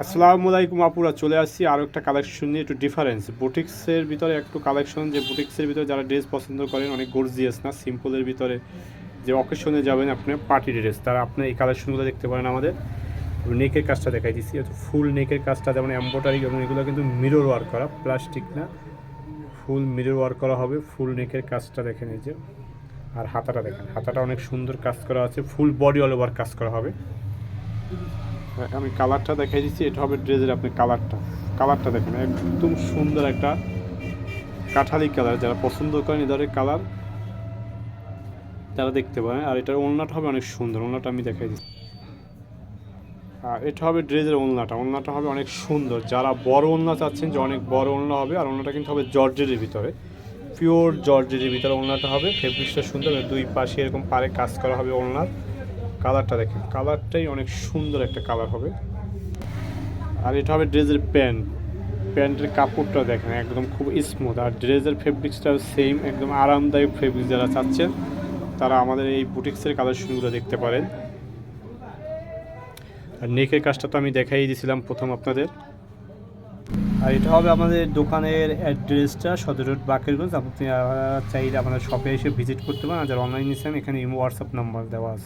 আসসালামু আলাইকুম আপুরা, চলে আসছি আরও একটা কালেকশন নিয়ে। একটু ডিফারেন্স বুটিক্সের ভিতরে একটু কালেকশন, যে বুটিক্সের ভিতরে যারা ড্রেস পছন্দ করেন, অনেক গর্জিয়াস না, সিম্পলের ভিতরে যে অকেশনে যাবেন আপনি পার্টি ড্রেস, তারা আপনি এই কালেকশনগুলো দেখতে পারেন। আমাদের নেকের কাজটা দেখাই দিচ্ছি, ফুল নেকের কাজটা, যেমন এমব্রয়ডারি, এবং এগুলো কিন্তু মিরর ওয়ার্ক করা, প্লাস্টিক না, ফুল মিরর ওয়ার্ক করা হবে। ফুল নেকের কাজটা দেখেন এই যে, আর হাতাটা দেখেন, হাতাটা অনেক সুন্দর কাজ করা আছে, ফুল বডি অল ওভার কাজ করা হবে। আমি কালারটা দেখাই দিচ্ছি, এটা হবে ড্রেসের। আপনি কালারটা দেখেন, একদম সুন্দর একটা কাঠালি কালার। যারা পছন্দ করেন এ ধরনের কালার তারা দেখতে পারেন। আর এটার ওড়নাটা হবে অনেক সুন্দর, ওড়নাটা আমি দেখাই দিচ্ছি। আর এটা হবে ড্রেসের ওড়নাটা হবে অনেক সুন্দর। যারা বড় ওড়না চাচ্ছেন, যে অনেক বড় ওড়না হবে, আর ওড়নাটা কিন্তু হবে জর্জেটের ভিতরে, পিওর জর্জেটের ভিতরে ওড়নাটা হবে। ফেব্রিক্সটা সুন্দর, দুই পাশে এরকম পারে কাজ করা হবে ওড়নার। কালারটা দেখেন, কালারটাই অনেক সুন্দর একটা কালার হবে। আর এটা হবে ড্রেসের প্যান্টের কাপড়টা দেখেন, একদম খুব স্মুথ। আর ড্রেসের ফেব্রিক্সটাও সেম, একদম আরামদায়ক ফেব্রিক্স। যারা চাচ্ছেন তারা আমাদের এই বুটিক্সের কালেকশনগুলো দেখতে পারেন। আর নেকের কাজটা তো আমি দেখাই দিয়েছিলাম প্রথম আপনাদের। আর এটা হবে আমাদের দোকানের অ্যাড্রেসটা, 17 রোড বাকেরগঞ্জ। আপনি চাইলে আমাদের শপে এসে ভিজিট করতে পারেন। আর যারা অনলাইন নিচ্ছেন, এখানে ইমো হোয়াটসঅ্যাপ নাম্বার দেওয়া আছে।